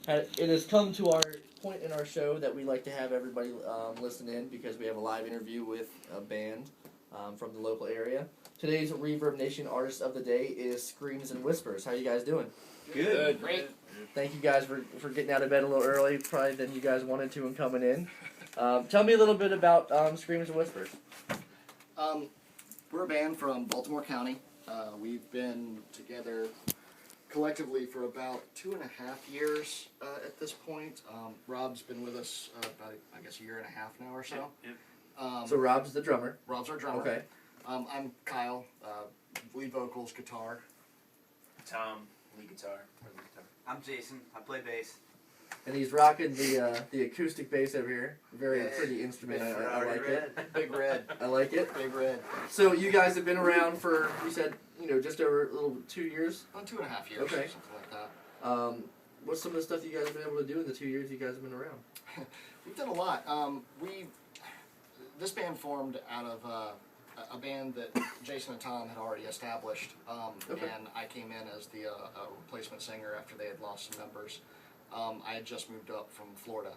It has come to our point in our show that we like to have everybody listen in because we have a live interview with a band from the local area. Today's Reverb Nation Artist of the Day is Screams and Whispers. How you guys doing? Good. Great. Thank you guys for getting out of bed a little early, probably than you guys wanted to, and coming in. Tell me a little bit about Screams and Whispers. We're a band from Baltimore County. We've been together collectively for about 2.5 years at this point. Rob's been with us about, I guess, a year and a half now or so. Yep. So Rob's the drummer. Rob's our drummer. Okay. I'm Kyle, lead vocals, guitar. Tom, lead guitar. I'm Jason. I play bass. And he's rocking the acoustic bass over here. Very pretty instrument. I like it. Big Red. I like it. Big Red. So you guys have been around for, you said, just over a little 2 years? About 2.5 years. Okay. Something like that. What's some of the stuff you guys have been able to do in the 2 years you guys have been around? We've done a lot. This band formed out of a band that Jason and Tom had already established, Okay. and I came in as the replacement singer after they had lost some members. I had just moved up from Florida.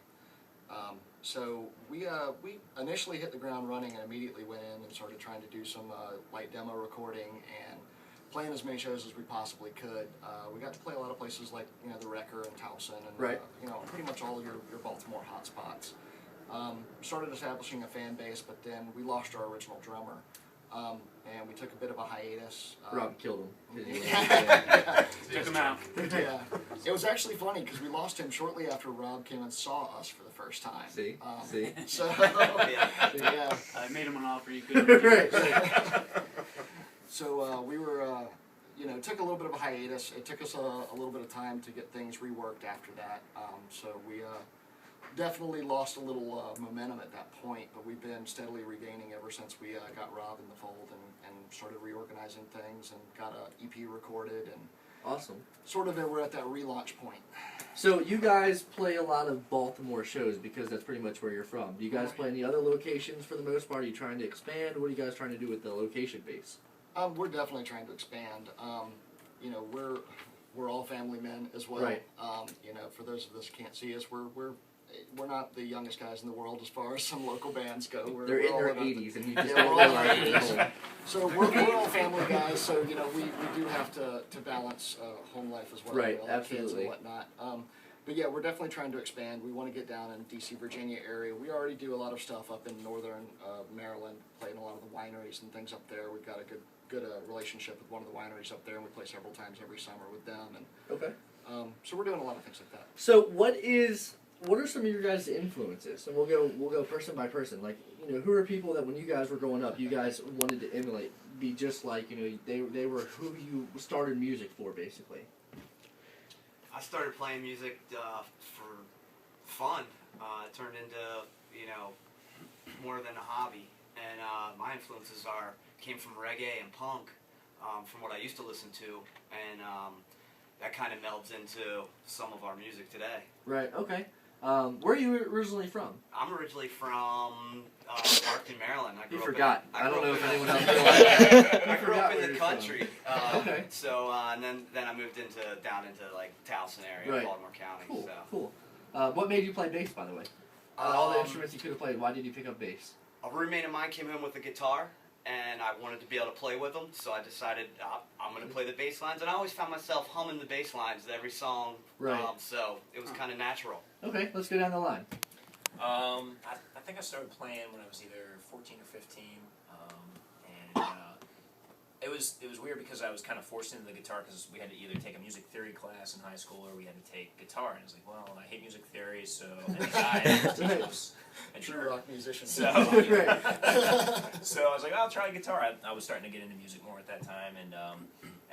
So we initially hit the ground running and immediately went in and started trying to do some light demo recording and playing as many shows as we possibly could. We got to play a lot of places like the Wrecker and Towson and Right. Pretty much all your Baltimore hotspots. Started establishing a fan base, but then we lost our original drummer, and we took a bit of a hiatus. Rob killed him. Took him out. Yeah, it was actually funny because we lost him shortly after Rob came and saw us for the first time. See? So Yeah. yeah. I made him an offer you couldn't refuse. Right. So we were, took a little bit of a hiatus. It took us a little bit of time to get things reworked after that. So we definitely lost a little momentum at that point, but we've been steadily regaining ever since we got Rob in the fold and started reorganizing things and got a EP recorded and Awesome. sort of we're at that relaunch point. So you guys play a lot of Baltimore shows because that's pretty much where you're from. Do you guys play any other locations for the most part? Are you trying to expand? What are you guys trying to do with the location base? We're definitely trying to expand. We're all family men as well. Right. For those of us who can't see us, we're not the youngest guys in the world as far as some local bands go. They're in all their about 80s, and you just Yeah, don't we're all realize in it our at 80s. home. So we're all family guys. So we do have to balance home life as well. Right, all our kids absolutely. and whatnot. But yeah, we're definitely trying to expand. We want to get down in D.C., Virginia area. We already do a lot of stuff up in northern Maryland, playing a lot of the wineries and things up there. We've got a good relationship with one of the wineries up there, and we play several times every summer with them. And Okay. so we're doing a lot of things like that. So what are some of your guys' influences? And we'll go person by person. Like, who are people that when you guys were growing up, you guys wanted to emulate, be just like, they were who you started music for, basically. I started playing music for fun. It turned into, more than a hobby. And my influences came from reggae and punk, from what I used to listen to. And that kind of melds into some of our music today. Right, okay. Where are you originally from? I'm originally from Parkton, Maryland. You forgot. I don't know if anyone else knows. I grew forgot up in where the you're country. Okay. So and then I moved down into like Towson area, Right. Baltimore County. Cool, So. cool. What made you play bass, by the way? All the instruments you could have played, why did you pick up bass? A roommate of mine came in with a guitar, and I wanted to be able to play with him, so I decided I'm going to play the bass lines, and I always found myself humming the bass lines to every song. Right. So it was kind of natural. Okay, let's go down the line. I think I started playing when I was either 14 or 15, and it was weird because I was kind of forced into the guitar because we had to either take a music theory class in high school or we had to take guitar, and I was like, well, I hate music theory, so and the guy was a True rock musician. So, Right. so I was like, I'll try guitar. I was starting to get into music more at that time, and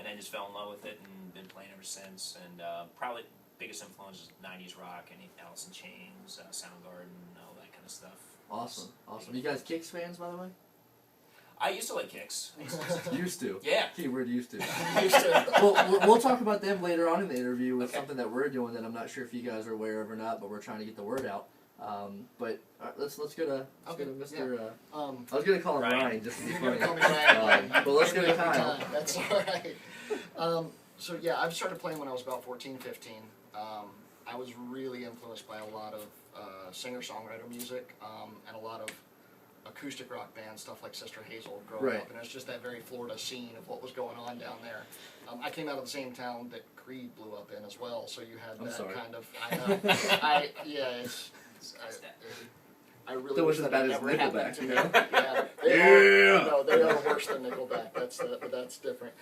then just fell in love with it and been playing ever since. And probably biggest influence is 90s rock and Alice in Chains, Soundgarden, all that kind of stuff. Awesome. You guys Kicks fans, by the way? I used to like Kicks. Used to. Yeah. Keyword used to. Used to. Well, we'll talk about them later on in the interview with Okay. something that we're doing that I'm not sure if you guys are aware of or not, but we're trying to get the word out. But let's go to Mr. I was gonna call him Ryan just to be You're funny. gonna call me Ryan. But let's go to Every Kyle. time. That's all right. So yeah, I started playing when I was about 14, 15. I was really influenced by a lot of singer-songwriter music and a lot of acoustic rock bands, stuff like Sister Hazel growing Right. up, and it's just that very Florida scene of what was going on down there. I came out of the same town that Creed blew up in as well, so you had I'm that sorry. kind of. I know. I really Still wish wasn't that as bad as never Nickelback, happened to you me. know? Yeah, they are worse than Nickelback. That's different.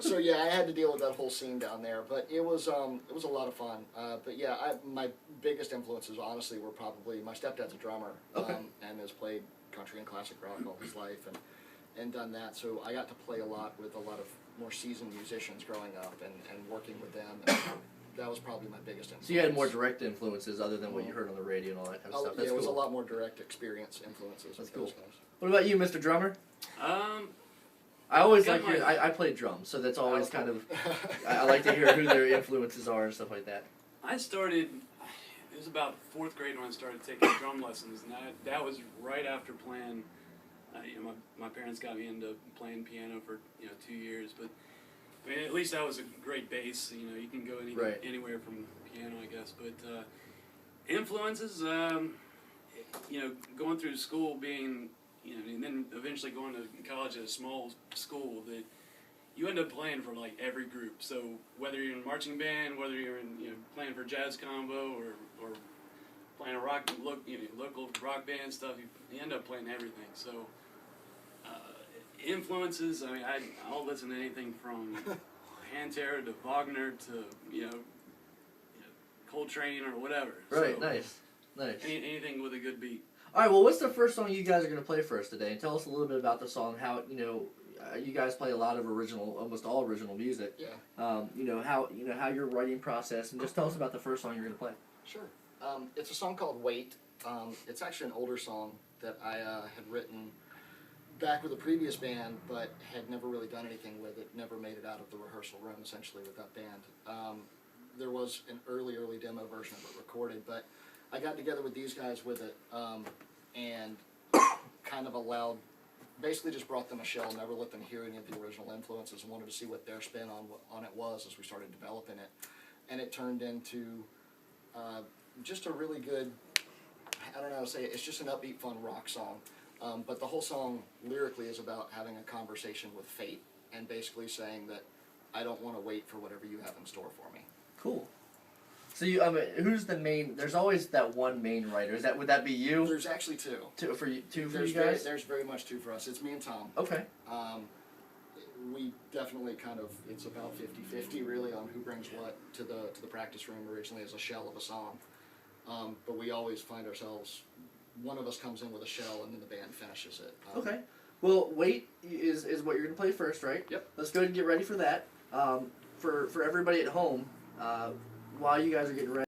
So yeah, I had to deal with that whole scene down there, but it was a lot of fun. But yeah, my biggest influences honestly were probably my stepdad's a drummer, Okay. and has played country and classic rock all his life, and done that. So I got to play a lot with a lot of more seasoned musicians growing up, and working with them. And that was probably my biggest influence. So you had more direct influences other than what you heard on the radio and all that kind of Oh, stuff. yeah, That's it was cool. a lot more direct experience influences. That's with those cool. guys. What about you, Mr. Drummer? Um, I always Got like my- I played drums, so that's always Oh, kind of cool. I like to hear who their influences are and stuff like that. I started. It was about 4th grade when I started taking drum lessons, and that was right after playing. My parents got me into playing piano for 2 years, but I mean, at least that was a great base. You can go Right. anywhere from piano, I guess. But influences, going through school, being and then eventually going to college at a small school, that you end up playing for like every group. So whether you're in marching band, whether you're in playing for jazz combo or playing a local rock band stuff, you end up playing everything. So influences. I mean, I'll listen to anything from Pantera to Wagner to Coltrane or whatever. Right, So, nice. anything with a good beat. All right, well, what's the first song you guys are going to play for us today? And tell us a little bit about the song. How you guys play a lot of almost all original music. Yeah. How your writing process, and just tell us about the first song you're going to play. Sure. It's a song called Wait. It's actually an older song that I had written back with a previous band, but had never really done anything with it, never made it out of the rehearsal room, essentially, with that band. There was an early demo version of it recorded, but I got together with these guys with it, and kind of basically just brought them a shell, never let them hear any of the original influences, and wanted to see what their spin on it was as we started developing it. And it turned into just a really good, I don't know how to say it, it's just an upbeat, fun rock song. But the whole song lyrically is about having a conversation with fate and basically saying that I don't want to wait for whatever you have in store for me. Cool. So who's the main? There's always that one main writer. Would that be you? There's actually two. Two for you There's guys. there's very much two for us. It's me and Tom. Okay. We definitely it's about 50-50 really on who brings what to the practice room originally as a shell of a song. But we always find ourselves, one of us comes in with a shell and then the band finishes it. Okay. Well, Wait is what you're going to play first, right? Yep. Let's go ahead and get ready for that. For everybody at home, while you guys are getting ready.